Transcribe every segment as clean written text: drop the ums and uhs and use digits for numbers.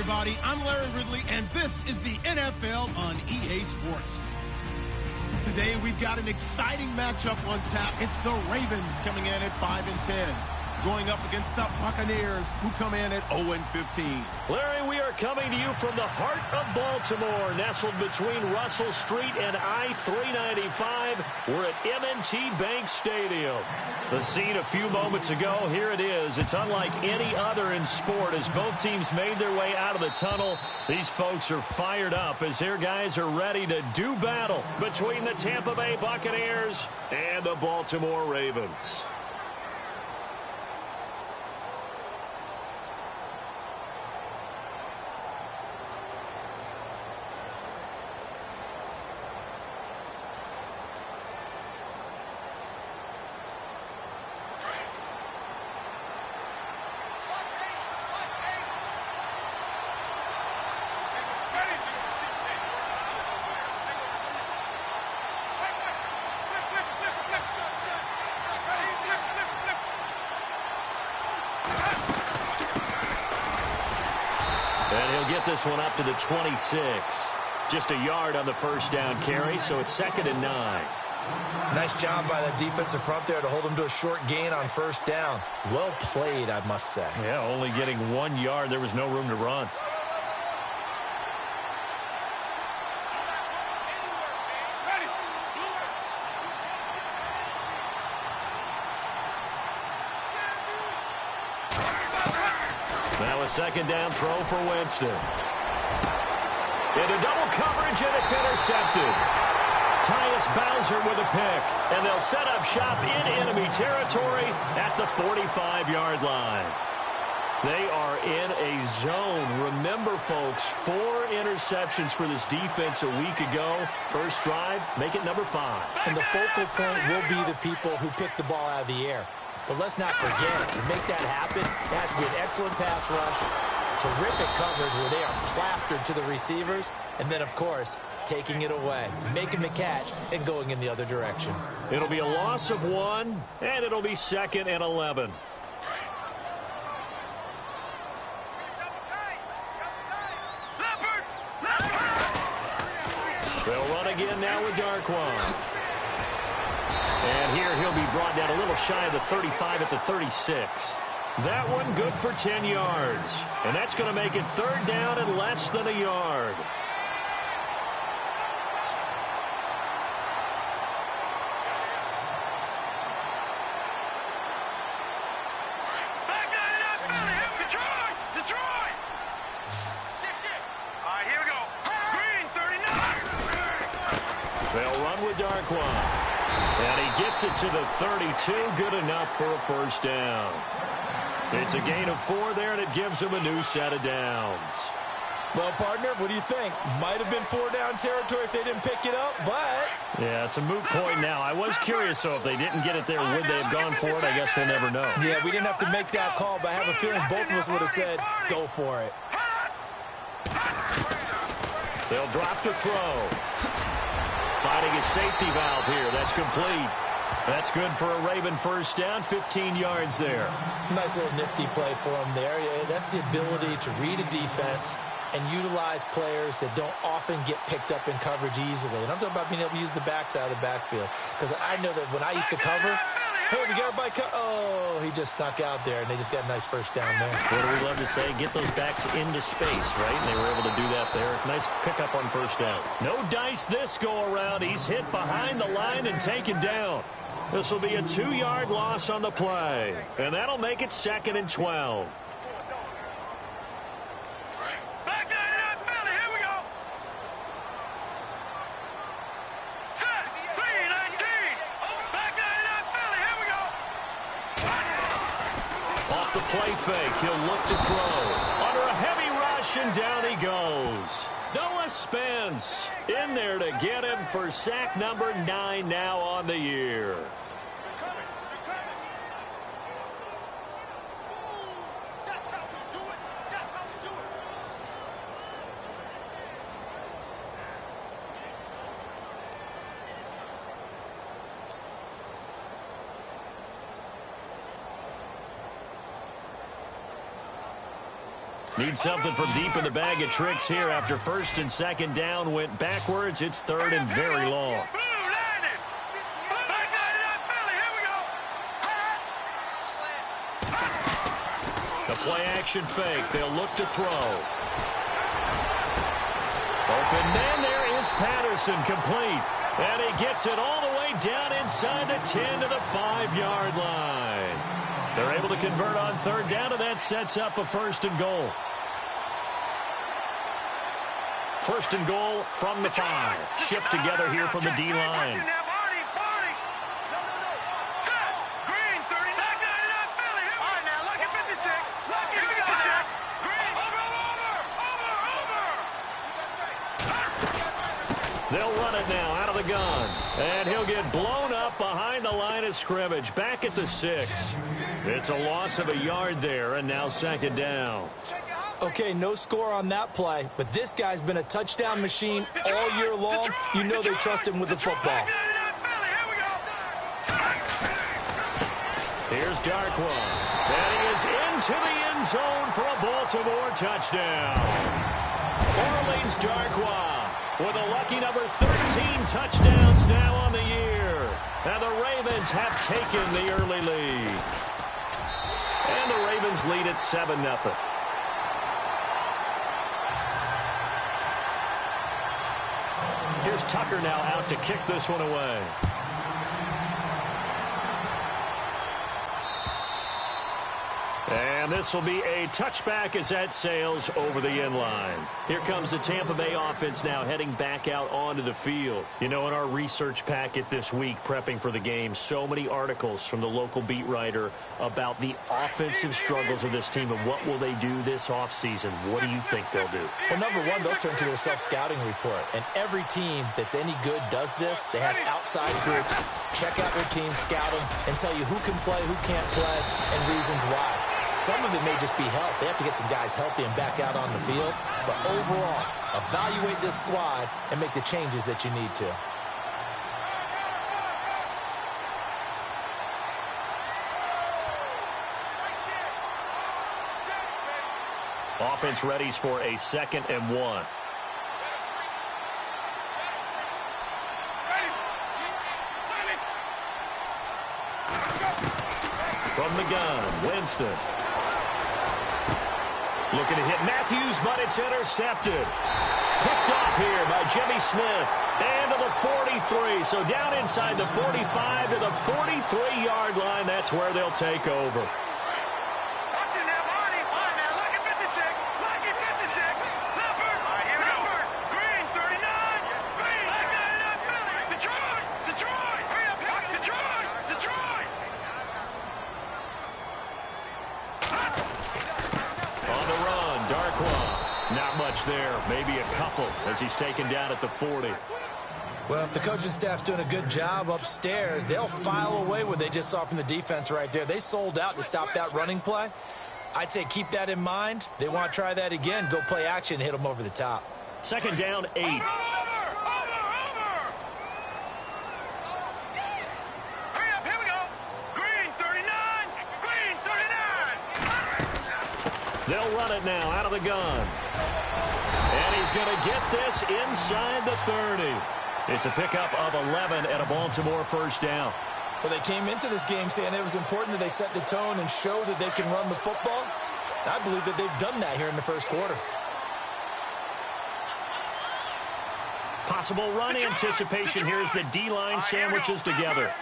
everybody. I'm Larry Ridley, and this is the NFL on EA Sports. Today, we've got an exciting matchup on tap. It's the Ravens coming in at 5-10, going up against the Buccaneers, who come in at 0-15. Larry, we are coming to you from the heart of Baltimore, nestled between Russell Street and I-395. We're at M&T Bank Stadium. The scene a few moments ago, here it is. It's unlike any other in sport as both teams made their way out of the tunnel. These folks are fired up as their guys are ready to do battle between the Tampa Bay Buccaneers and the Baltimore Ravens. And he'll get this one up to the 26. Just a yard on the first down carry, so it's 2nd and 9. Nice job by the defensive front there to hold him to a short gain on first down. Well played, I must say. Yeah, only getting 1 yard. There was no room to run. Now a second down throw for Winston. Into double coverage, and it's intercepted. Tyus Bowser with a pick, and they'll set up shop in enemy territory at the 45-yard line. They are in a zone. Remember, folks, 4 interceptions for this defense a week ago. First drive, make it number 5. And the focal point will be the people who pick the ball out of the air. But let's not forget, to make that happen, it has to be an excellent pass rush, terrific coverage where they are plastered to the receivers, and then, of course, taking it away, making the catch, and going in the other direction. It'll be a loss of 1, and it'll be 2nd and 11. They'll run again now with Darkwan. And here he'll be brought down a little shy of the 35 at the 36. That one good for 10 yards. And that's going to make it 3rd down and less than a yard. Detroit! All right, here we go. Green, 39. They'll run with Darkwan. And he gets it to the 32. Good enough for a first down. It's a gain of 4 there, and it gives him a new set of downs. Well, partner, what do you think? Might have been 4-down territory if they didn't pick it up, but... Yeah, it's a moot point now. I was curious, so if they didn't get it there, would they have gone for it? I guess we'll never know. Yeah, we didn't have to make that call, but I have a feeling both of us would have said, go for it. They'll drop to throw. Finding a safety valve here. That's complete. That's good for a Raven first down. 15 yards there. Nice little nifty play for him there. That's the ability to read a defense and utilize players that don't often get picked up in coverage easily. And I'm talking about being able to use the backside of the backfield. Because I know that when I used to cover, hey, we got a bike. Oh, he just snuck out there, and they just got a nice first down there. What do we love to say? Get those backs into space, right? And they were able to do that there. Nice pickup on first down. No dice this go-around. He's hit behind the line and taken down. This will be a 2-yard loss on the play. And that'll make it 2nd and 12. Play fake. He'll look to throw. Under a heavy rush, and down he goes. Noah Spence in there to get him for sack number 9 now on the year. Need something from deep in the bag of tricks here. After first and second down went backwards, it's third and very long. The play-action fake. They'll look to throw. Open man, there is Patterson, complete. And he gets it all the way down inside the 10 to the 5-yard line. They're able to convert on third down, and that sets up a first and goal. First and goal from the 5. Shift together here from the D-line. They'll run it now out of the gun. And he'll get blown up behind the line of scrimmage. Back at the 6. It's a loss of a yard there, and now second down. Okay, no score on that play, but this guy's been a touchdown machine all year long. You know they trust him with the football. Here's Darkwa. And he is into the end zone for a Baltimore touchdown. Orleans Darkwa with a lucky number 13 touchdowns now on the year. And the Ravens have taken the early lead. And the Ravens lead at 7-0. Here's Tucker now out to kick this one away. And this will be a touchback as that sails over the end line. Here comes the Tampa Bay offense now heading back out onto the field. You know, in our research packet this week, prepping for the game, so many articles from the local beat writer about the offensive struggles of this team and what will they do this offseason. What do you think they'll do? Well, number one, they'll turn to their self-scouting report. And every team that's any good does this. They have outside groups, check out their team, scout them, and tell you who can play, who can't play, and reasons why. Some of it may just be health. They have to get some guys healthy and back out on the field. But overall, evaluate this squad and make the changes that you need to. Offense readies for a 2nd and 1. From the gun, Winston. Looking to hit Matthews, but it's intercepted. Picked off here by Jimmy Smith. And to the 43. So down inside the 45 to the 43-yard line. That's where they'll take over. There, maybe a couple as he's taken down at the 40. Well, if the coaching staff's doing a good job upstairs, they'll file away what they just saw from the defense right there. They sold out to stop that running play. I'd say keep that in mind. They want to try that again. Go play action, hit them over the top. 2nd down, 8. They'll run it now out of the gun. And he's going to get this inside the 30. It's a pickup of 11 and a Baltimore first down. Well, they came into this game saying it was important that they set the tone and show that they can run the football. I believe that they've done that here in the first quarter. Possible run anticipation here as the D-line sandwiches together.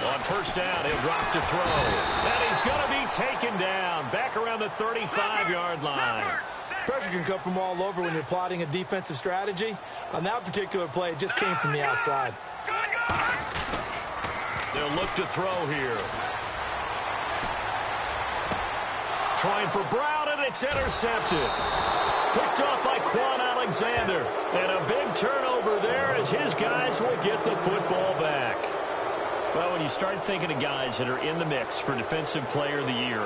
On first down, he'll drop to throw. And he's going to be taken down back around the 35-yard line. Pressure can come from all over when you're plotting a defensive strategy. On that particular play, it just came from the outside. They'll look to throw here. Trying for Brown, and it's intercepted. Picked off by Quan Alexander. And a big turnover there as his guys will get the football back. Well, when you start thinking of guys that are in the mix for Defensive Player of the Year,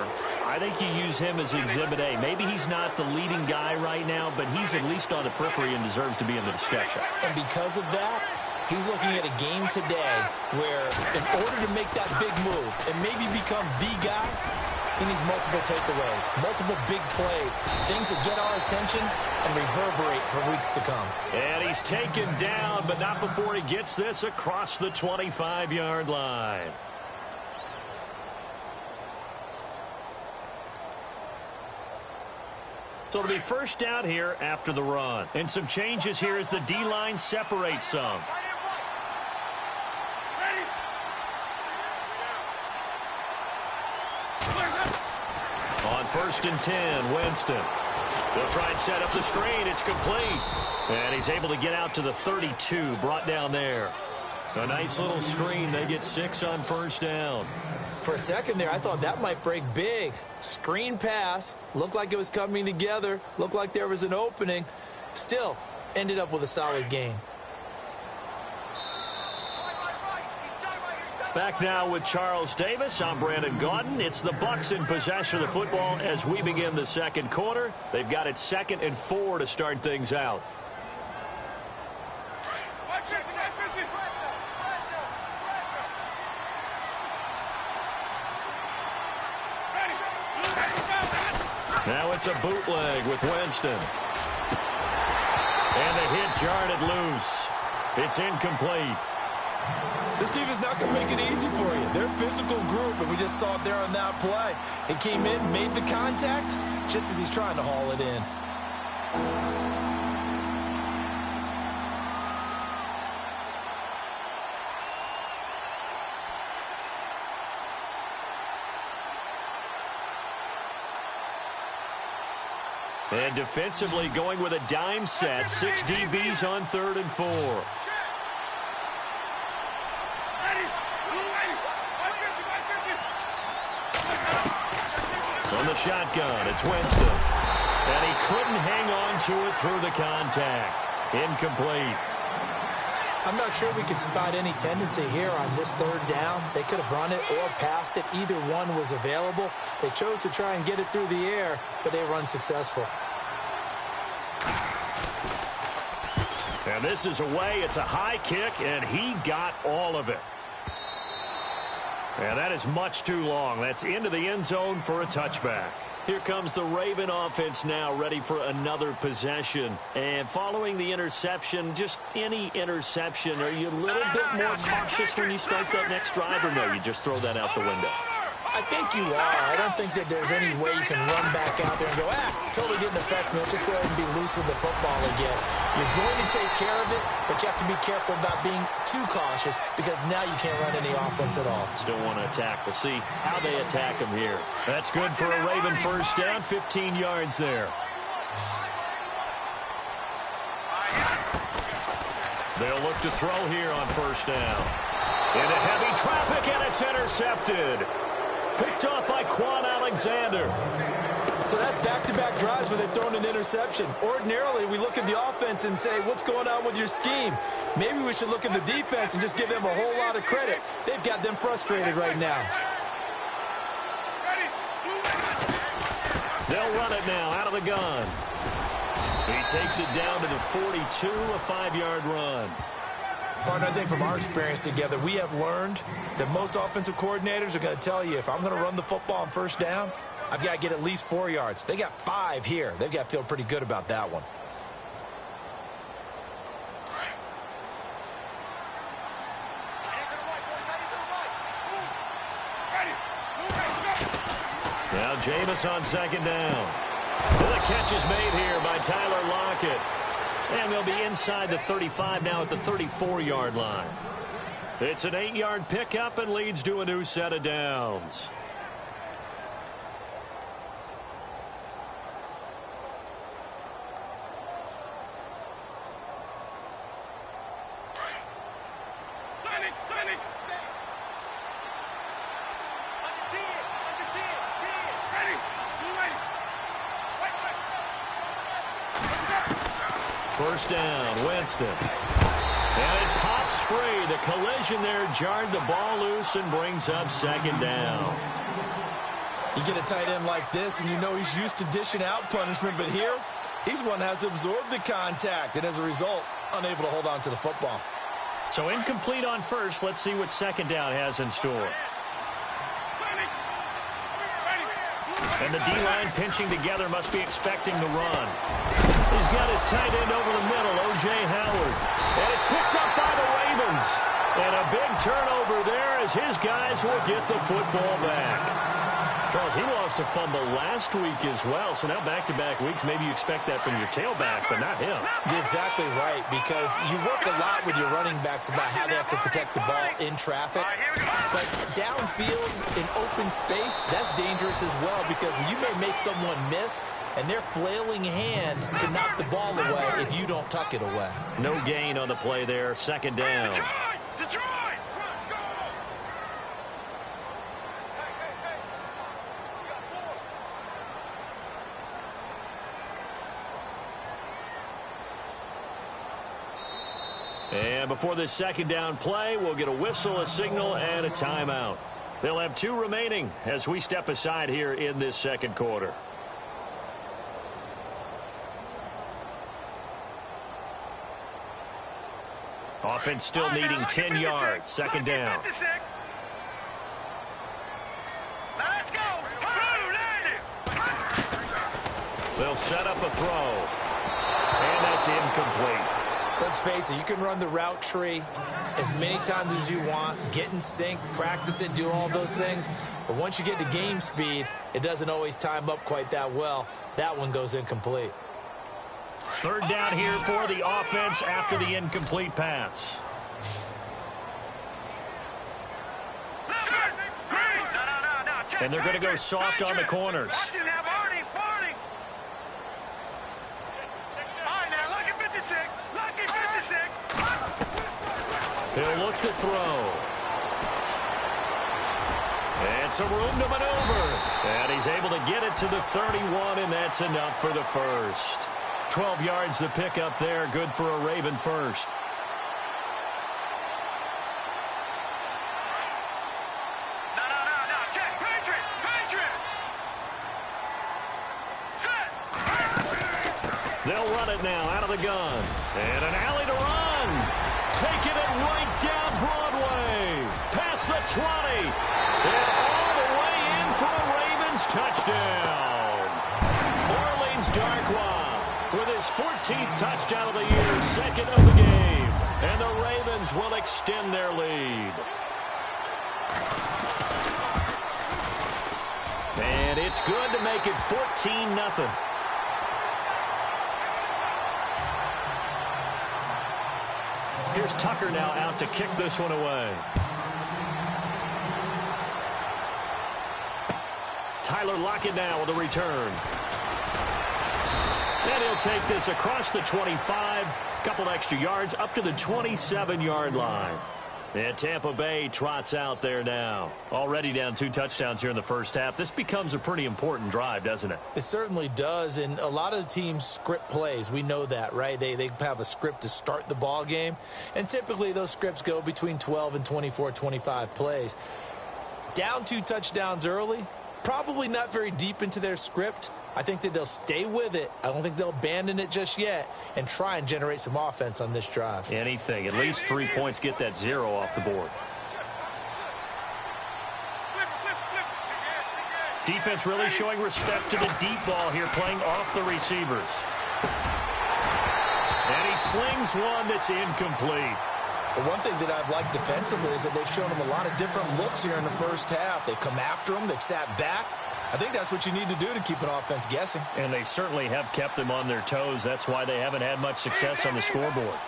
I think you use him as Exhibit A. Maybe he's not the leading guy right now, but he's at least on the periphery and deserves to be in the discussion. And because of that, He's looking at a game today where in order to make that big move and maybe become the guy, he needs multiple takeaways, multiple big plays, things that get our attention and reverberate for weeks to come. And he's taken down, but not before he gets this across the 25-yard line. So it'll be first down here after the run. And some changes here as the D-line separates some. On 1st and 10, Winston. They'll try and set up the screen. It's complete. And he's able to get out to the 32, brought down there. A nice little screen. They get 6 on first down. For a second there, I thought that might break big. Screen pass. Looked like it was coming together. Looked like there was an opening. Still, ended up with a solid gain. Back now with Charles Davis. I'm Brandon Gaudin. It's the Bucs in possession of the football as we begin the second quarter. They've got it 2nd and 4 to start things out. Now it's a bootleg with Winston. And the hit jarred it loose. It's incomplete. This team is not going to make it easy for you. They're a physical group, and we just saw it there on that play. It came in, made the contact, just as he's trying to haul it in. And defensively going with a dime set. 6 DBs on 3rd and 4. On the shotgun, it's Winston. And he couldn't hang on to it through the contact. Incomplete. I'm not sure we could spot any tendency here on this 3rd down. They could have run it or passed it. Either one was available. They chose to try and get it through the air, but they were unsuccessful. And this is away. It's a high kick, and he got all of it. And that is much too long. That's into the end zone for a touchback. Here comes the Raven offense now, ready for another possession. And following the interception, just any interception, are you a little bit more cautious when you start that next drive, or no, you just throw that out the window? I think you are. I don't think that there's any way you can run back out there and go, totally didn't affect me. Let's just go ahead and be loose with the football again. You're going to take care of it, but you have to be careful about being too cautious because now you can't run any offense at all. Still want to attack. We'll see how they attack him here. That's good for a Raven first down, 15 yards there. They'll look to throw here on first down. Into heavy traffic, and it's intercepted. Picked off by Quan Alexander. So that's back-to-back drives where they've thrown an interception. Ordinarily, we look at the offense and say, what's going on with your scheme? Maybe we should look at the defense and just give them a whole lot of credit. They've got them frustrated right now. They'll run it now out of the gun. He takes it down to the 42, a 5-yard run. Partner, I think from our experience together, we have learned that most offensive coordinators are going to tell you, if I'm going to run the football on first down, I've got to get at least 4 yards. They got 5 here. They've got to feel pretty good about that one. Now Jameis on 2nd down. Well, the catch is made here by Tyler Lockett. And they'll be inside the 35 now at the 34-yard line. It's an 8-yard pickup and leads to a new set of downs. First down, Winston. And it pops free. The collision there jarred the ball loose and brings up 2nd down. You get a tight end like this, and you know he's used to dishing out punishment, but here, he's one that has to absorb the contact, and as a result, unable to hold on to the football. So incomplete on first. Let's see what second down has in store. And the D-line pinching together, must be expecting the run. He's got his tight end over the middle, O.J. Howard. And it's picked up by the Ravens. And a big turnover there as his guys will get the football back. Charles, he lost a fumble last week as well, so now back-to-back weeks, maybe you expect that from your tailback, but not him. You're exactly right, because you work a lot with your running backs about how they have to protect the ball in traffic, but downfield in open space, that's dangerous as well, because you may make someone miss, and their flailing hand can knock the ball away if you don't tuck it away. No gain on the play there, second down. Detroit! And before this second down play, we'll get a whistle, a signal, and a timeout. They'll have 2 remaining as we step aside here in this second quarter. Offense still needing 10 yards. Second down. Let's go! They'll set up a throw. And that's incomplete. Let's face it, you can run the route tree as many times as you want, get in sync, practice it, do all those things. But once you get to game speed, it doesn't always time up quite that well. That one goes incomplete. Third down here for the offense after the incomplete pass. And they're going to go soft on the corners. He'll look to throw. And some room to maneuver. And he's able to get it to the 31, and that's enough for the first. 12 yards to pick up there. Good for a Raven first. No. Check. Patriot. Set. They'll run it now out of the gun. And an alley to run. Taking it right down Broadway. Past the 20. And all the way in for a Ravens touchdown. Orleans Darkwa with his 14th touchdown of the year, second of the game. And the Ravens will extend their lead. And it's good to make it 14-0. Here's Tucker now out to kick this one away. Tyler Lockett now with a return. And he'll take this across the 25. Couple extra yards up to the 27-yard line. And Tampa Bay trots out there now. Already down 2 touchdowns here in the first half. This becomes a pretty important drive, doesn't it? It certainly does, and a lot of the teams script plays. We know that, right? They have a script to start the ball game, and typically those scripts go between 12 and 24, 25 plays. Down 2 touchdowns early, probably not very deep into their script. I think that they'll stay with it. I don't think they'll abandon it just yet and try and generate some offense on this drive. Anything. At least 3 points, get that 0 off the board. Defense really showing respect to the deep ball here, playing off the receivers. And he slings one that's incomplete. The one thing that I've liked defensively is that they've shown them a lot of different looks here in the first half. They've come after them. They've sat back. I think that's what you need to do to keep an offense guessing. And they certainly have kept them on their toes. That's why they haven't had much success on the scoreboard.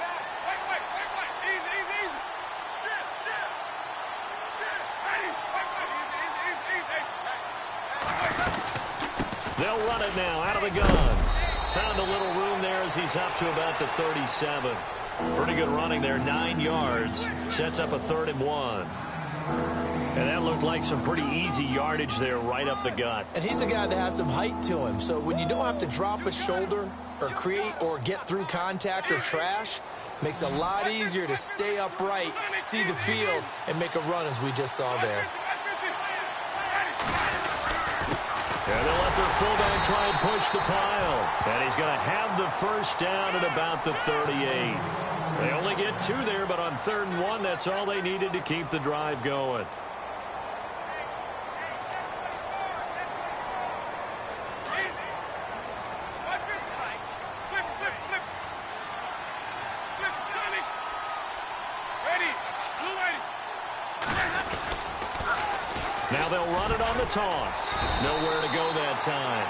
They'll run it now out of the gun. Found a little room there as he's up to about the 37. Pretty good running there, 9 yards. Sets up a 3rd and 1. And that looked like some pretty easy yardage there right up the gut. And he's a guy that has some height to him. So when you don't have to drop a shoulder or create or get through contact or trash, makes it a lot easier to stay upright, see the field, and make a run as we just saw there. And they'll let their fullback try and push the pile. And he's going to have the first down at about the 38. They only get 2 there, but on 3rd and 1, that's all they needed to keep the drive going. Now they'll run it on the toss. Nowhere to go that time.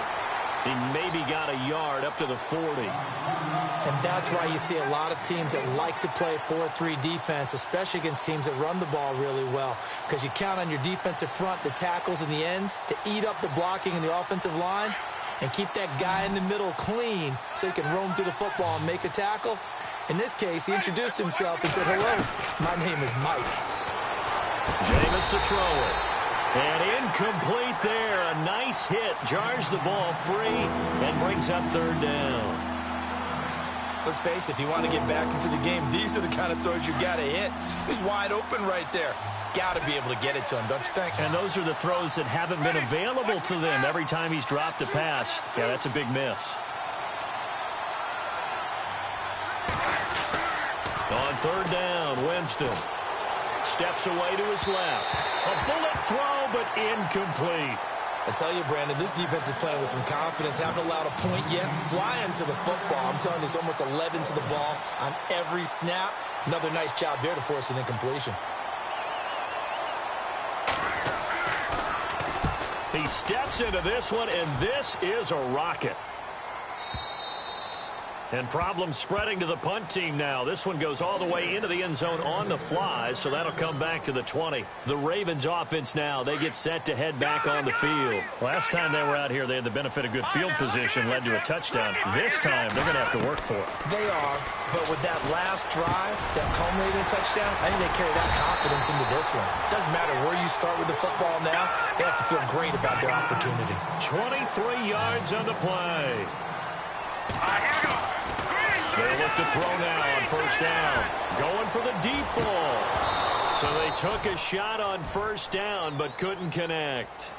He maybe got a yard up to the 40. And that's why you see a lot of teams that like to play 4-3 defense, especially against teams that run the ball really well, because you count on your defensive front, the tackles and the ends, to eat up the blocking in the offensive line and keep that guy in the middle clean so he can roam through the football and make a tackle. In this case, he introduced himself and said, "Hello, my name is Mike." Jameis to throw it. And incomplete there. A nice hit. Jars the ball free and brings up 3rd down. Let's face it, if you want to get back into the game, these are the kind of throws you got to hit. He's wide open right there. Got to be able to get it to him, don't you think? And those are the throws that haven't been available to them every time he's dropped a pass. Yeah, that's a big miss. On 3rd down, Winston steps away to his left. A bullet throw, but incomplete. I tell you, Brandon, this defense is playing with some confidence. Haven't allowed a point yet. Flying to the football. I'm telling you, it's almost 11 to the ball on every snap. Another nice job there to force an incompletion. He steps into this one, and this is a rocket. And problems spreading to the punt team now. This one goes all the way into the end zone on the fly, so that'll come back to the 20. The Ravens offense now, they get set to head back on the field. Last time they were out here, they had the benefit of good field position, led to a touchdown. This time, they're going to have to work for it. They are, but with that last drive that culminated in a touchdown, I think they carry that confidence into this one. Doesn't matter where you start with the football now, they have to feel great about their opportunity. 23 yards on the play. Here we go. They look to throw now on 1st down. Going for the deep ball. So they took a shot on 1st down, but couldn't connect.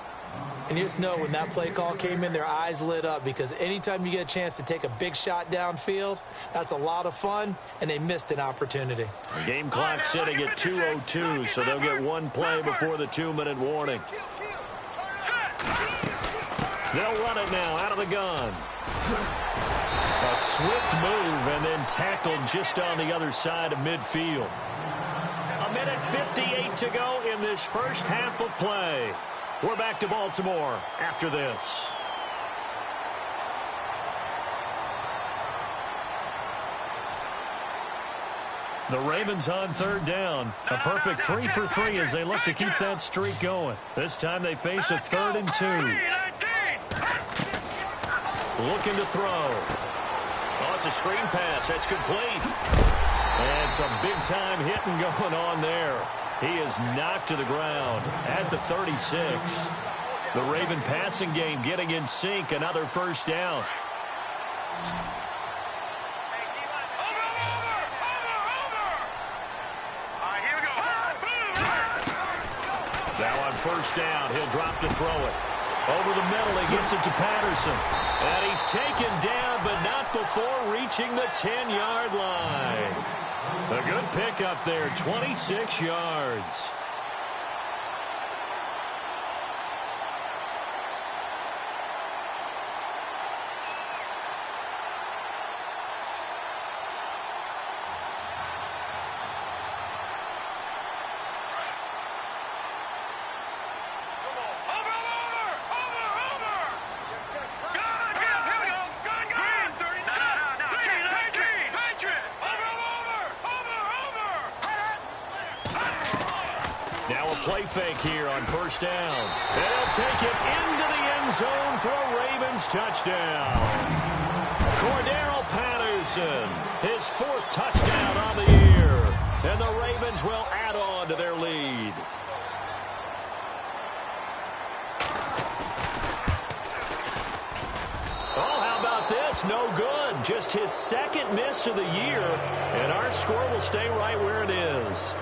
And you just know when that play call came in, their eyes lit up, because anytime you get a chance to take a big shot downfield, that's a lot of fun, and they missed an opportunity. The game clock sitting at 2:02, so they'll get one play before the 2-minute warning. They'll run it now out of the gun. A swift move and then tackled just on the other side of midfield. 1:58 to go in this first half of play. We're back to Baltimore after this. The Ravens on 3rd down. A perfect 3 for 3 as they look to keep that streak going. This time they face a 3rd and 2. Looking to throw. Oh, it's a screen pass. That's complete. And some big-time hitting going on there. He is knocked to the ground at the 36. The Raven passing game getting in sync. Another 1st down. Now on 1st down, he'll drop to throw it. Over the middle, he gets it to Patterson. And he's taken down, but not before reaching the 10-yard line. A good pickup there, 26 yards. Play fake here on 1st down. They'll take it into the end zone for a Ravens touchdown. Cordero Patterson, his 4th touchdown on the year. And the Ravens will add on to their lead. Oh, how about this? No good. Just his 2nd miss of the year. And our score will stay right where it is.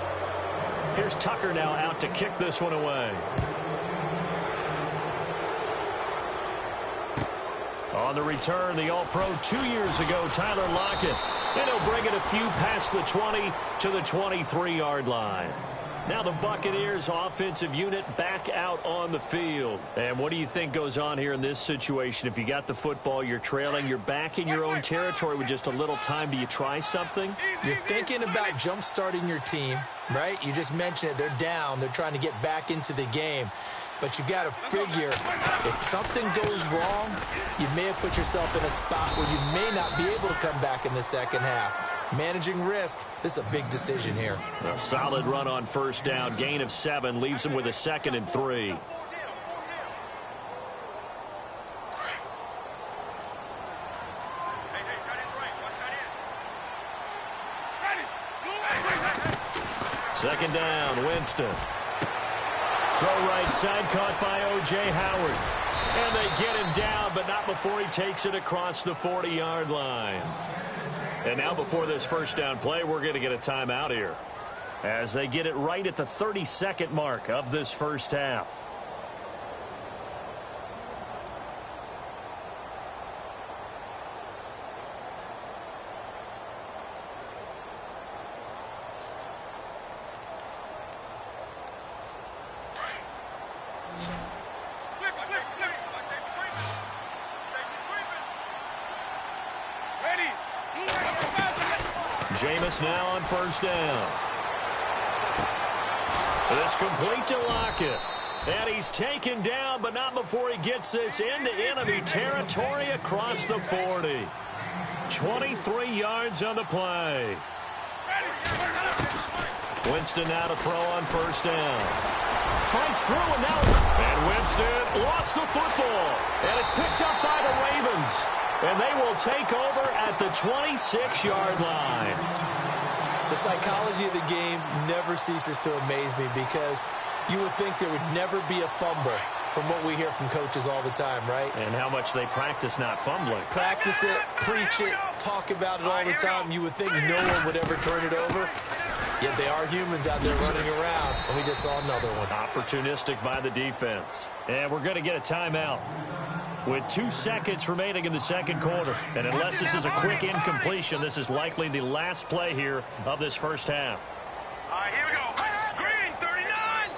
Here's Tucker now out to kick this one away. On the return, the All-Pro 2 years ago, Tyler Lockett. And he'll bring it a few past the 20 to the 23-yard line. Now the Buccaneers offensive unit back out on the field. And what do you think goes on here in this situation? If you got the football, you're trailing, you're back in your own territory with just a little time. Do you try something? You're thinking about jump-starting your team, right? You just mentioned it. They're down. They're trying to get back into the game. But you got to figure if something goes wrong, you may have put yourself in a spot where you may not be able to come back in the second half. Managing risk, this is a big decision here. A solid run on first down. Gain of 7 leaves him with a 2nd and 3. Second down, Winston. Throw right side, caught by O.J. Howard. And they get him down, but not before he takes it across the 40-yard line. And now before this first down play, we're going to get a timeout here as they get it right at the 32nd mark of this first half. Jameis now on first down. This complete to Lockett. And he's taken down, but not before he gets this into enemy territory across the 40. 23 yards on the play. Winston now to throw on first down. Fights through and now. And Winston lost the football. And it's picked up by the Ravens. And they will take over at the 26-yard line. The psychology of the game never ceases to amaze me because you would think there would never be a fumble from what we hear from coaches all the time, right? And how much they practice not fumbling. Practice it, preach it, talk about it all the time. You would think no one would ever turn it over. Yet they are humans out there running around, and we just saw another one. Opportunistic by the defense. And we're going to get a timeout with 2 seconds remaining in the second quarter. And unless this is a quick incompletion, this is likely the last play here of this first half. All right, here we go. Green, 39.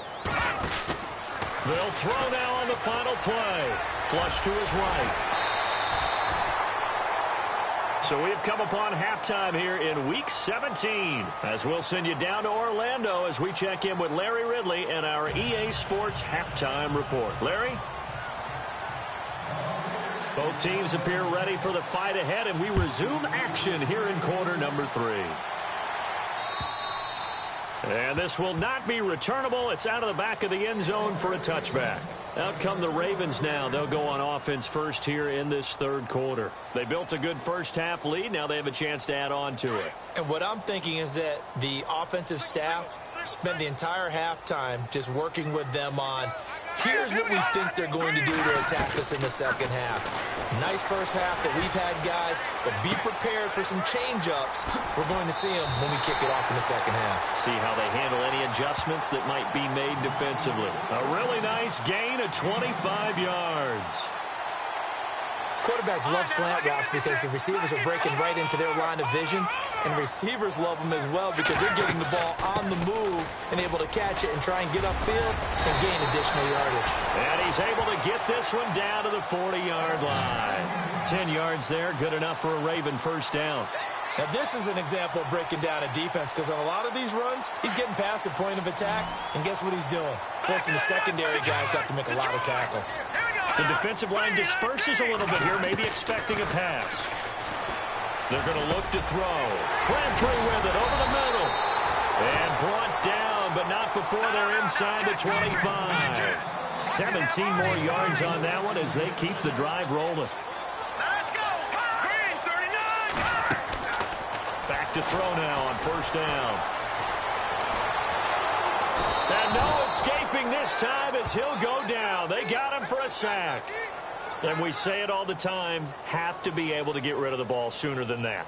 They'll throw now on the final play. Flush to his right. So we've come upon halftime here in Week 17. As we'll send you down to Orlando as we check in with Larry Ridley and our EA Sports Halftime Report. Larry? Both teams appear ready for the fight ahead, and we resume action here in quarter number 3. And this will not be returnable. It's out of the back of the end zone for a touchback. Out come the Ravens now. They'll go on offense first here in this third quarter. They built a good first half lead. Now they have a chance to add on to it. And what I'm thinking is that the offensive staff spent the entire halftime just working with them on here's what we think they're going to do to attack us in the second half. Nice first half that we've had, guys, but be prepared for some change-ups. We're going to see them when we kick it off in the second half. See how they handle any adjustments that might be made defensively. A really nice gain of 25 yards. Quarterbacks love slant routes because the receivers are breaking right into their line of vision, and receivers love them as well because they're getting the ball on the move and able to catch it and try and get upfield and gain additional yardage. And he's able to get this one down to the 40-yard line. 10 yards there, good enough for a Raven first down. Now, this is an example of breaking down a defense because on a lot of these runs, he's getting past the point of attack, and guess what he's doing? Forcing the secondary guys to have to make a lot of tackles. The defensive line disperses a little bit here, maybe expecting a pass. They're going to look to throw. Crabtree with it over the middle. And brought down, but not before they're inside the 25. 17 more yards on that one as they keep the drive rolling. Let's go. Green, 39. Back to throw now on first down. And no escaping this time as he'll go down. They got him for a sack. And we say it all the time, have to be able to get rid of the ball sooner than that.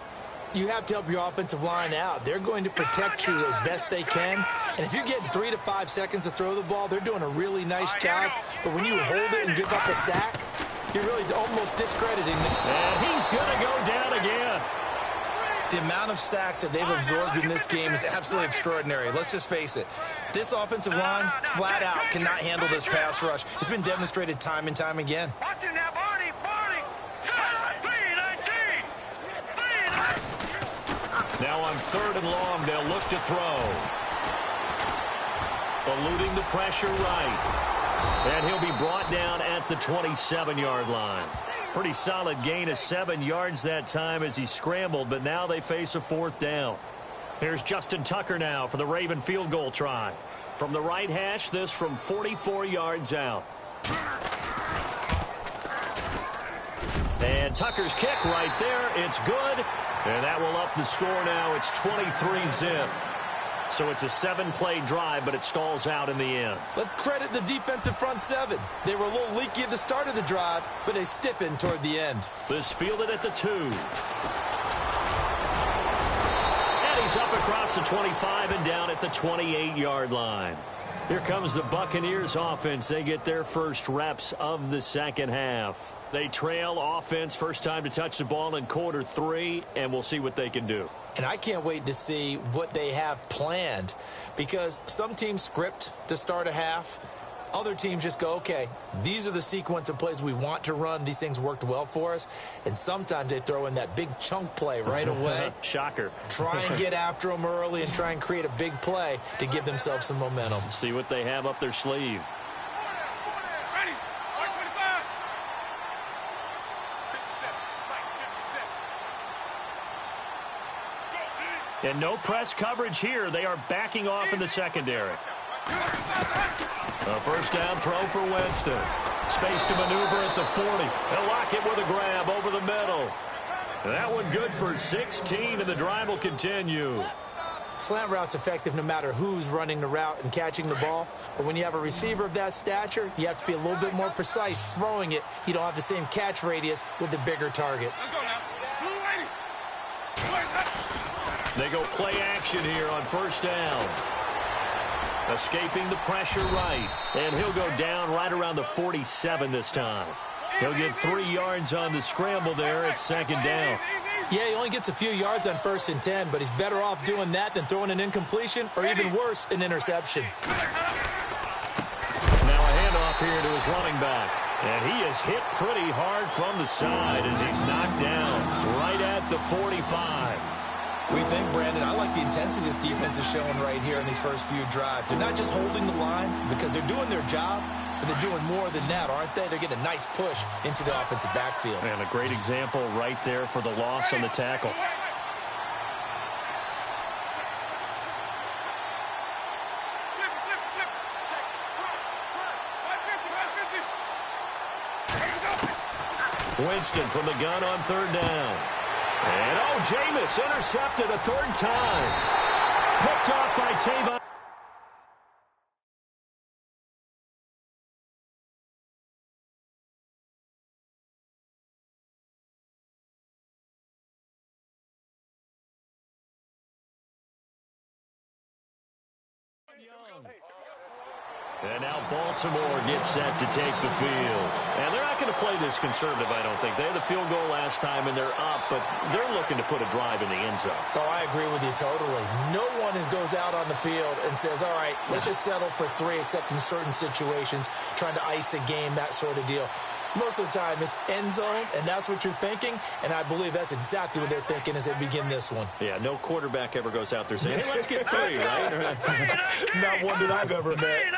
You have to help your offensive line out. They're going to protect you as best they can. And if you're getting 3 to 5 seconds to throw the ball, they're doing a really nice job. But when you hold it and give up a sack, You're really almost discrediting them. And he's going to go down again. The amount of sacks that they've absorbed in this game is absolutely extraordinary. Let's just face it. This offensive line, flat out, cannot handle this pass rush. It's been demonstrated time and time again. Watching that, Barney. 3-19. Now on 3rd and long, they'll look to throw. Eluding the pressure right. And he'll be brought down at the 27-yard line. Pretty solid gain of 7 yards that time as he scrambled, but now they face a 4th down. Here's Justin Tucker now for the Raven field goal try. From the right hash, this from 44 yards out. And Tucker's kick right there. It's good. And that will up the score now. It's 23-zip. So it's a 7-play drive, but it stalls out in the end. Let's credit the defensive front 7. They were a little leaky at the start of the drive, but they stiffened toward the end. This fielded at the 2. And he's up across the 25 and down at the 28-yard line. Here comes the Buccaneers offense. They get their first reps of the second half. They trail offense, first time to touch the ball in quarter 3, and we'll see what they can do. And I can't wait to see what they have planned, because some teams script to start a half. Other teams just go, okay, these are the sequence of plays we want to run. These things worked well for us. And sometimes they throw in that big chunk play right away. Shocker. Try and get after them early and try and create a big play to give themselves some momentum. See what they have up their sleeve. Ready. 25. And no press coverage here. They are backing off in the secondary. A first down throw for Winston. Space to maneuver at the 40. They'll lock it with a grab over the middle. That one good for 16, and the drive will continue. Slant route's effective no matter who's running the route and catching the ball. But when you have a receiver of that stature, you have to be a little bit more precise throwing it. You don't have the same catch radius with the bigger targets. They go play action here on first down. Escaping the pressure right. And he'll go down right around the 47 this time. He'll get 3 yards on the scramble there at second down. Yeah, he only gets a few yards on 1st and 10, but he's better off doing that than throwing an incompletion or even worse, an interception. Now a handoff here to his running back. And he is hit pretty hard from the side as he's knocked down right at the 45. We think, Brandon, I like the intensity this defense is showing right here in these first few drives. They're not just holding the line because they're doing their job, but they're doing more than that, aren't they? They're getting a nice push into the offensive backfield. And a great example right there for the loss on the tackle. Winston from the gun on 3rd down. And, oh, Jameis intercepted a 3rd time. Picked off by Tavon. And now Baltimore gets set to take the field. And they're not going to play this conservative, I don't think. They had the field goal last time, and they're up, but they're looking to put a drive in the end zone. Oh, I agree with you totally. No one goes out on the field and says, all right, let's just settle for 3, except in certain situations, trying to ice a game, that sort of deal. Most of the time, it's end zone, and that's what you're thinking, and I believe that's exactly what they're thinking as they begin this one. Yeah, no quarterback ever goes out there saying, hey, let's get 3, right? Not one that I've ever met.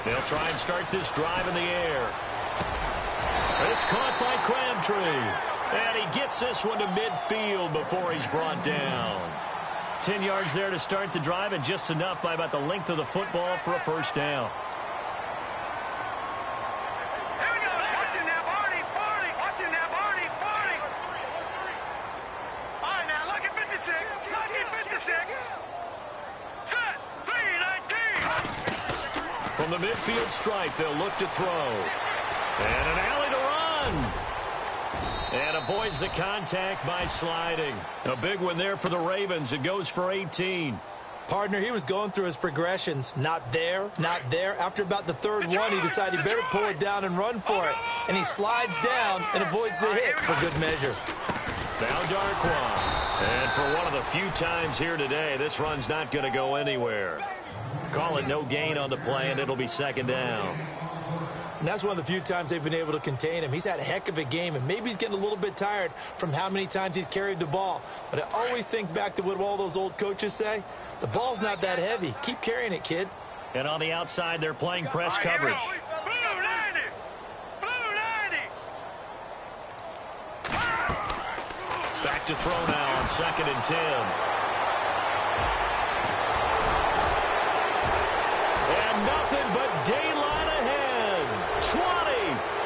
They'll try and start this drive in the air. It's caught by Crabtree. And he gets this one to midfield before he's brought down. 10 yards there to start the drive, and just enough by about the length of the football for a first down. Here we go. Watching that, Barney. Watching that, Barney. All right, now, look at 56. Look at 56. Set. 3-19. From the midfield stripe, they'll look to throw. And an alley to run. And avoids the contact by sliding. A big one there for the Ravens. It goes for 18. Partner, he was going through his progressions. Not there, not there. After about the third one, he decided he better pull it down and run for it. And he slides down and avoids the hit for good measure. Now Darquan. And for one of the few times here today, this run's not going to go anywhere. Call it no gain on the play, and it'll be second down. And that's one of the few times they've been able to contain him. He's had a heck of a game, and maybe he's getting a little bit tired from how many times he's carried the ball. But I always think back to what all those old coaches say. The ball's not that heavy. Keep carrying it, kid. And on the outside, they're playing press coverage. Blue 90. Blue 90. Back to throw now on 2nd and 10. And nothing but daylight ahead. 20,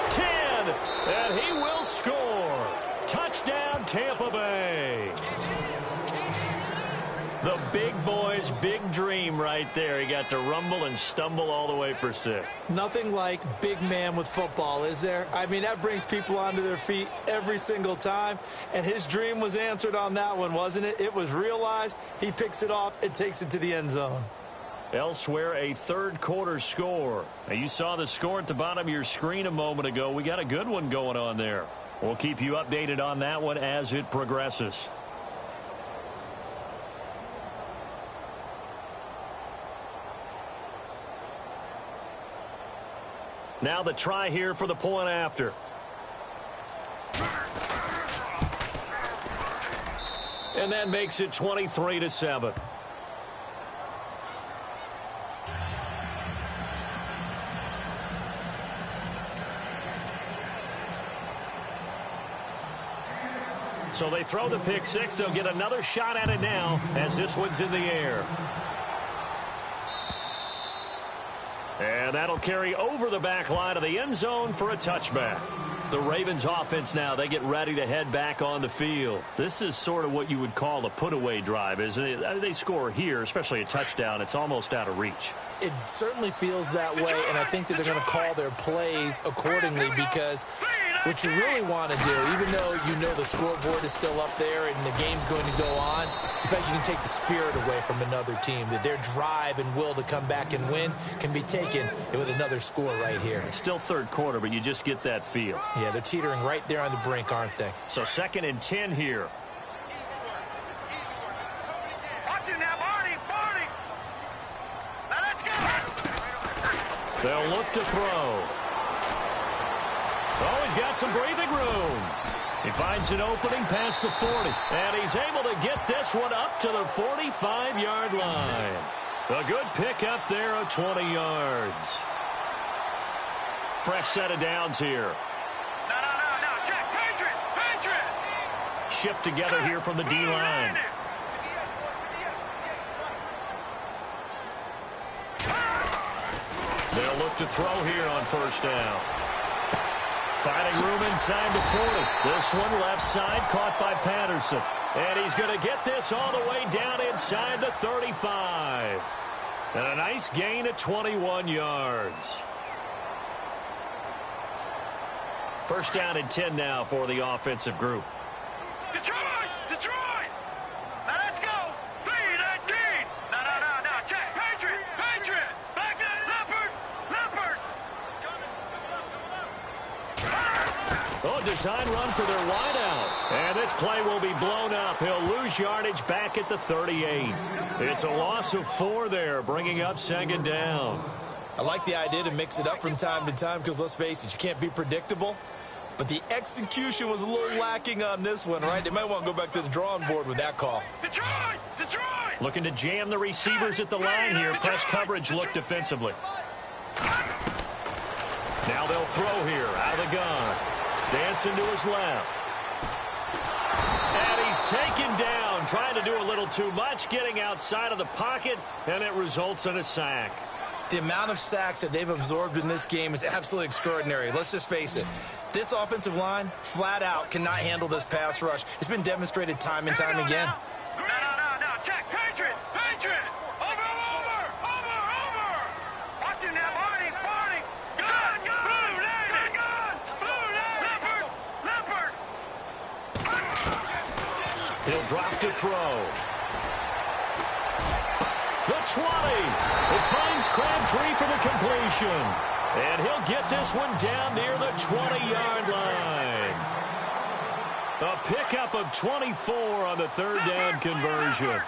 10, and he will score. Touchdown, Tampa Bay. The big boy's big dream right there. He got to rumble and stumble all the way for 6. Nothing like big man with football, is there? I mean, that brings people onto their feet every single time. And his dream was answered on that one, wasn't it? It was realized. He picks it off and takes it to the end zone. Elsewhere, a third-quarter score. Now, you saw the score at the bottom of your screen a moment ago. We got a good one going on there. We'll keep you updated on that one as it progresses. Now the try here for the point after. And that makes it 23-7. So they throw the pick 6. They'll get another shot at it now as this one's in the air. And that'll carry over the back line of the end zone for a touchback. The Ravens offense now, they get ready to head back on the field. This is sort of what you would call a put-away drive, isn't it? They score here, especially a touchdown. It's almost out of reach. It certainly feels that way, and I think that they're going to call their plays accordingly because what you really want to do, even though you know the scoreboard is still up there and the game's going to go on, in fact, you can take the spirit away from another team. That their drive and will to come back and win can be taken with another score right here. It's still third quarter, but you just get that feel. Yeah, they're teetering right there on the brink, aren't they? So 2nd and 10 here. Watch it now, Barney. Barney. Now let's go. They'll look to throw. Oh, he's got some breathing room. He finds an opening past the 40, and he's able to get this one up to the 45-yard line. A good pick up there of 20 yards. Fresh set of downs here. No. Check. Patriot. Shift together here from the D-line. They'll look to throw here on first down. Finding room inside the 40. This one left side caught by Patterson. And he's going to get this all the way down inside the 35. And a nice gain of 21 yards. First down and 10 now for the offensive group. Detroit. Now let's go. 3-19. No. Check. Patriot. Back in. Leopard. Oh, design run for their wideout. And this play will be blown up. He'll lose yardage back at the 38. It's a loss of 4 there, bringing up 2nd down. I like the idea to mix it up from time to time because, let's face it, you can't be predictable. But the execution was a little lacking on this one, right? They might want to go back to the drawing board with that call. Detroit. Looking to jam the receivers at the line here. Press coverage look defensively. Now they'll throw here out of the gun. Dancing to his left. And he's taken down, trying to do a little too much, getting outside of the pocket, and it results in a sack. The amount of sacks that they've absorbed in this game is absolutely extraordinary. Let's just face it. This offensive line, flat out, cannot handle this pass rush. It's been demonstrated time and time again. No. Check. Patriot. Over. Watch it now, Barney. Gun. Leopard. He'll drop to throw. 20. It finds Crabtree for the completion. And he'll get this one down near the 20-yard line. A pickup of 24 on the third down conversion.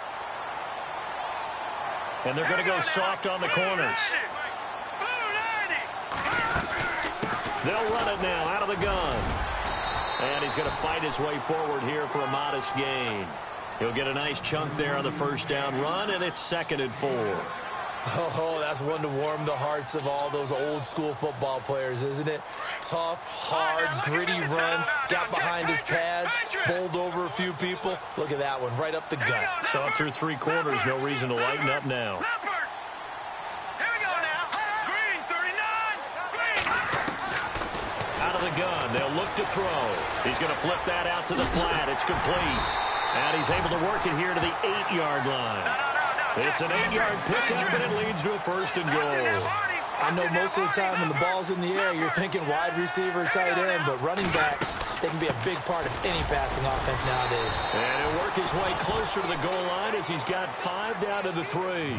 And they're going to go soft on the corners. They'll run it now out of the gun. And he's going to fight his way forward here for a modest gain. He'll get a nice chunk there on the first down run, and it's 2nd and 4. Oh, that's one to warm the hearts of all those old-school football players, isn't it? Tough, hard, gritty run, got behind his pads, bowled over a few people. Look at that one, right up the gut. Saw it through 3 quarters, no reason to lighten up now. Out of the gun, they'll look to throw. He's going to flip that out to the flat. It's complete. And he's able to work it here to the 8-yard line. It's an 8-yard pickup, and it leads to a 1st and goal. I know most of the time when the ball's in the air, you're thinking wide receiver, tight end, but running backs, they can be a big part of any passing offense nowadays. And he'll work his way closer to the goal line as he's got 5 down to the 3.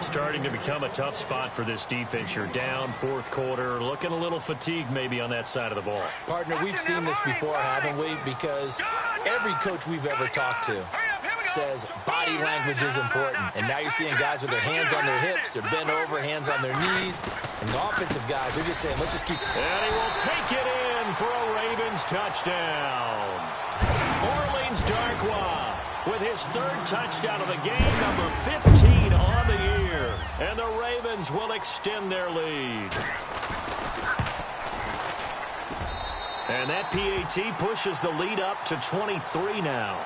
Starting to become a tough spot for this defense. You're down 4th quarter, looking a little fatigued maybe on that side of the ball. Partner, we've seen this before, haven't we? Because every coach we've ever talked to says body language is important. And now you're seeing guys with their hands on their hips, they're bent over, hands on their knees. And the offensive guys are just saying, let's just keep... And he will take it in for a Ravens touchdown. Orleans Darkwa with his 3rd touchdown of the game, number 15 on the year. And the Ravens will extend their lead. And that PAT pushes the lead up to 23 now.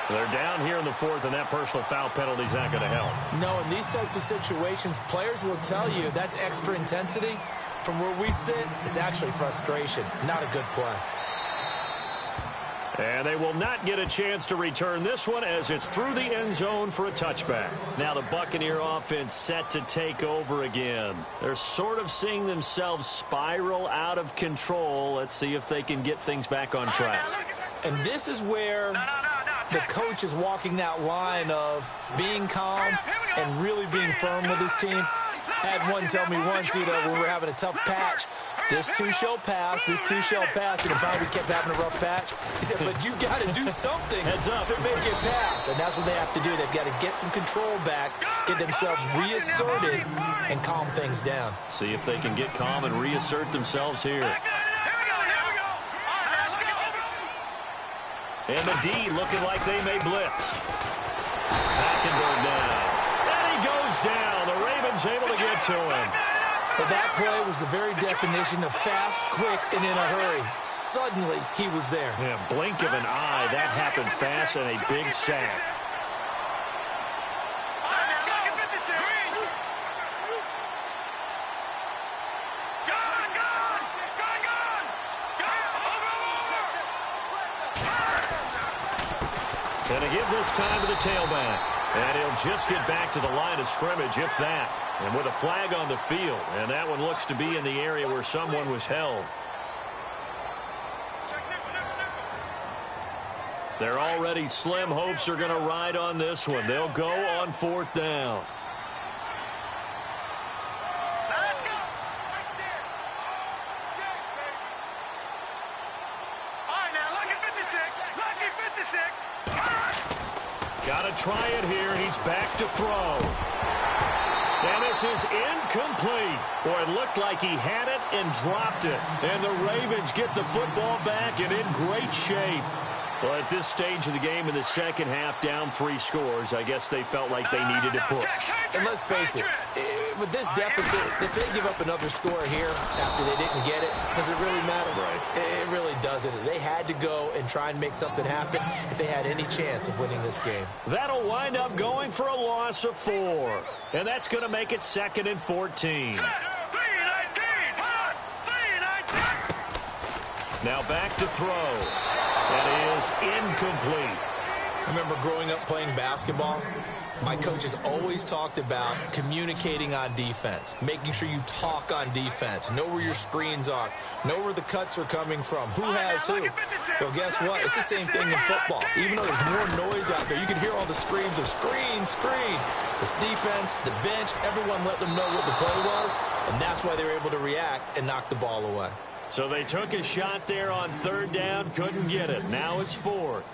They're down here in the 4th, and that personal foul penalty is not going to help. No, in these types of situations, players will tell you that's extra intensity. From where we sit, it's actually frustration, not a good play. And they will not get a chance to return this one as it's through the end zone for a touchback. Now the Buccaneer offense set to take over again. They're sort of seeing themselves spiral out of control. Let's see if they can get things back on track. And this is where the coach is walking that line of being calm and really being firm with his team. Had one tell me once, when we were having a tough patch, this too shall pass, this too shall pass, and finally we kept having a rough patch. He said, but you got to do something to make it pass. And that's what they have to do. They've got to get some control back, get themselves reasserted, and calm things down. See if they can get calm and reassert themselves here. And the D looking like they may blitz. Hackenberg down. And he goes down. The Ravens able to get to him. But that play was the very definition of fast, quick, and in a hurry. Suddenly, he was there. Yeah, blink of an eye. That happened fast and a big sack. And to give this time to the tailback. And he'll just get back to the line of scrimmage, if that. And with a flag on the field. And that one looks to be in the area where someone was held. Their already slim hopes are going to ride on this one. They'll go on 4th down. Got to try it here, and he's back to throw. And this is incomplete. Boy, it looked like he had it and dropped it. And the Ravens get the football back and in great shape. Well, at this stage of the game in the second half, down 3 scores, I guess they felt like they needed to push. And let's face it, with this deficit, if they give up another score here after they didn't get it, does it really matter? Right. It really doesn't. They had to go and try and make something happen if they had any chance of winning this game. That'll wind up going for a loss of 4. And that's going to make it 2nd and 14. Now back to throw. That is incomplete. I remember growing up playing basketball. My coaches always talked about communicating on defense, making sure you talk on defense, know where your screens are, know where the cuts are coming from, who has who. Well, guess what? It's the same thing in football. Even though there's more noise out there, you can hear all the screams of screen, screen. This defense, the bench, everyone let them know what the play was, and that's why they were able to react and knock the ball away. So they took a shot there on third down, couldn't get it. Now it's fourth.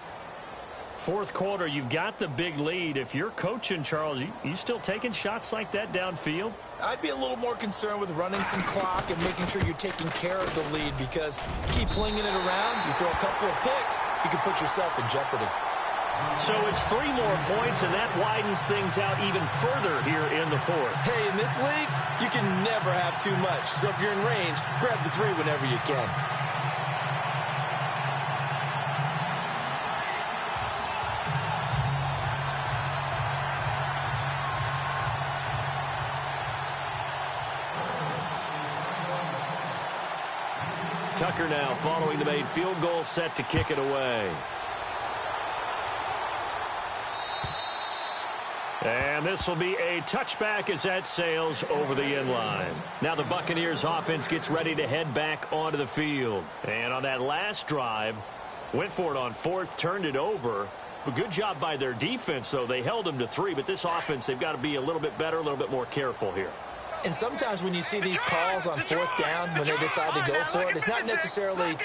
Fourth quarter, you've got the big lead. If you're coaching, Charles, you still taking shots like that downfield? I'd be a little more concerned with running some clock and making sure you're taking care of the lead, because you keep flinging it around, you throw a couple of picks, you can put yourself in jeopardy. So it's 3 more points, and that widens things out even further here in the fourth. Hey, in this league, you can never have too much. So if you're in range, grab the 3 whenever you can. Tucker now following the made field goal, set to kick it away. And this will be a touchback as that sails over the end line. Now the Buccaneers offense gets ready to head back onto the field. And on that last drive, went for it on fourth, turned it over. But good job by their defense, though. They held them to 3, but this offense, they've got to be a little bit better, a little bit more careful here. And sometimes when you see these calls on fourth down, when they decide to go for it, it's not necessarily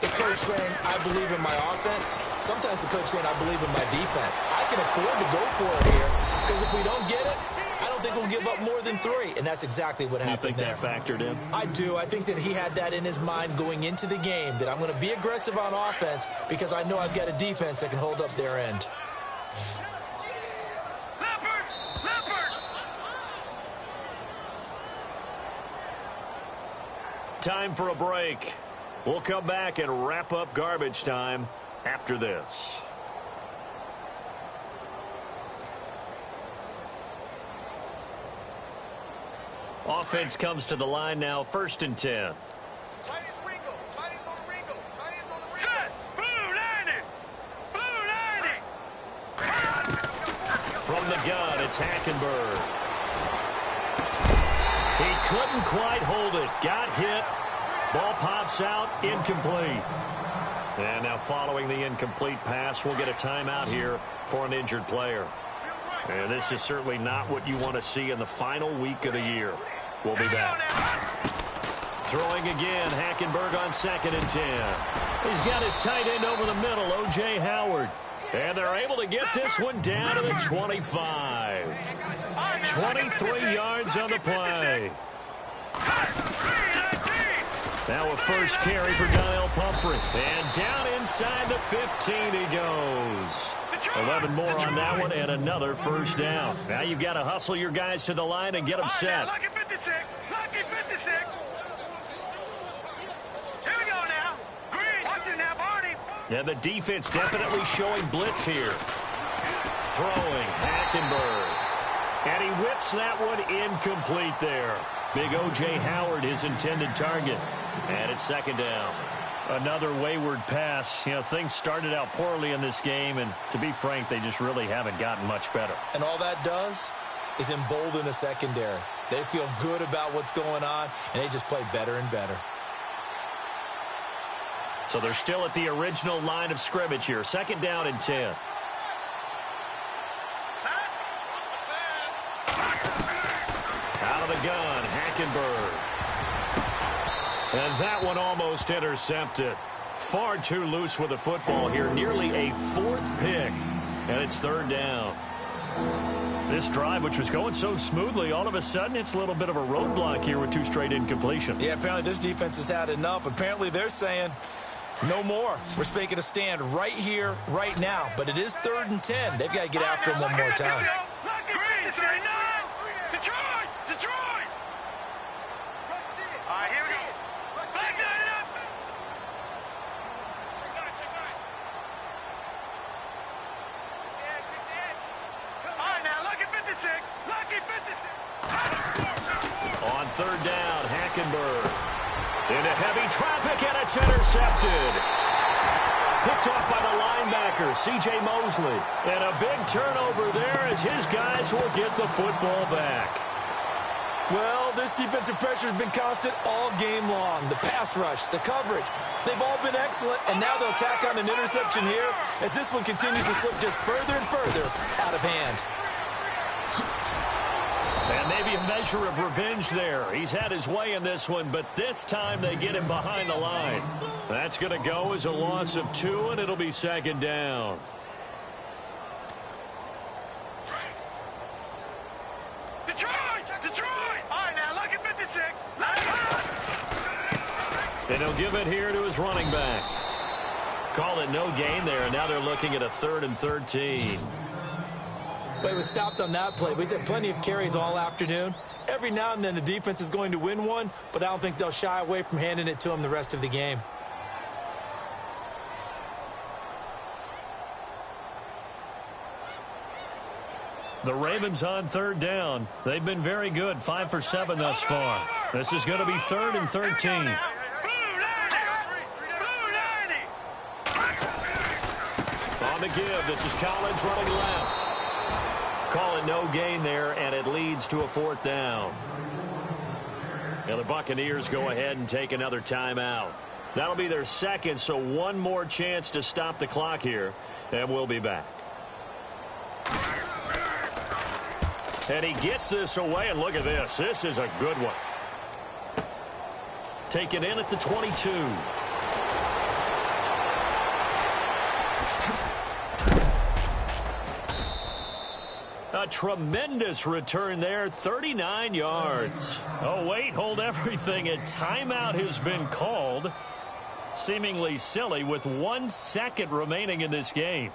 the coach saying, I believe in my offense. Sometimes the coach saying, I believe in my defense. I can afford to go for it here, because if we don't get it, I don't think we'll give up more than 3. And that's exactly what happened there. You think that factored in? I do. I think that he had that in his mind going into the game, that I'm going to be aggressive on offense because I know I've got a defense that can hold up their end. Time for a break. We'll come back and wrap up garbage time after this. Offense comes to the line now, 1st and 10. From the gun, it's Hackenberg. He couldn't quite hold it. Got hit. Ball pops out. Incomplete. And now following the incomplete pass, we'll get a timeout here for an injured player. And this is certainly not what you want to see in the final week of the year. We'll be back. Throwing again, Hackenberg on 2nd and 10. He's got his tight end over the middle, O.J. Howard. And they're able to get this one down to the 25. 23 yards on the play. Now a first carry for Donnell Pumphrey. And down inside the 15 he goes. 11 more on that one and another first down. Now you've got to hustle your guys to the line and get them set. Lucky 56. Lucky 56. Here we go now. Green. Watch it now, Barney. And the defense definitely showing blitz here. Throwing, Hackenberg. And he whips that one incomplete there. Big O.J. Howard, his intended target. And it's 2nd down. Another wayward pass. You know, things started out poorly in this game, and to be frank, they just really haven't gotten much better. And all that does is embolden a secondary. They feel good about what's going on, and they just play better and better. So they're still at the original line of scrimmage here. 2nd down and 10. Out of the gun, Hackenberg. And that one almost intercepted. Far too loose with the football here. Nearly a 4th pick. And it's 3rd down. This drive, which was going so smoothly, all of a sudden it's a little bit of a roadblock here with 2 straight incompletions. Yeah, apparently this defense has had enough. Apparently they're saying, no more. We're making a stand right here, right now. But it is 3rd and 10. They've got to get after him one more time. Detroit! All right, here we go. Back it up. All right, now, lucky 56. Lucky 56. On 3rd down, Hackenberg. Into heavy traffic, and it's intercepted. Picked off by the linebacker, C.J. Mosley. And a big turnover there as his guys will get the football back. Well, this defensive pressure has been constant all game long. The pass rush, the coverage, they've all been excellent, and now they'll tack on an interception here as this one continues to slip just further and further out of hand. And maybe a measure of revenge there. He's had his way in this one, but this time they get him behind the line. That's going to go as a loss of 2, and it'll be second down. And he'll give it here to his running back. Call it no gain there, and now they're looking at a 3rd and 13. But he was stopped on that play, but he's had plenty of carries all afternoon. Every now and then the defense is going to win one, but I don't think they'll shy away from handing it to him the rest of the game. The Ravens on 3rd down. They've been very good, 5 for 7 thus far. This is going to be 3rd and 13. On the give, this is Collins running left. Call it no gain there, and it leads to a 4th down. Now the Buccaneers go ahead and take another timeout. That'll be their second, so one more chance to stop the clock here, and we'll be back. And he gets this away, and look at this. This is a good one. Taken in at the 22. A tremendous return there, 39 yards. Oh, wait, hold everything. A timeout has been called. Seemingly silly with 1 second remaining in this game.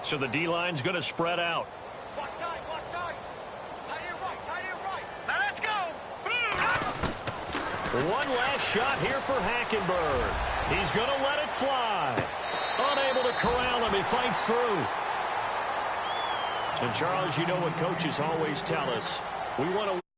So the D-line's going to spread out. Watch tight. Tight to your right. Now let's go. One last shot here for Hackenberg. He's going to let it fly. Unable to corral him. He fights through. And, Charles, you know what coaches always tell us. We want to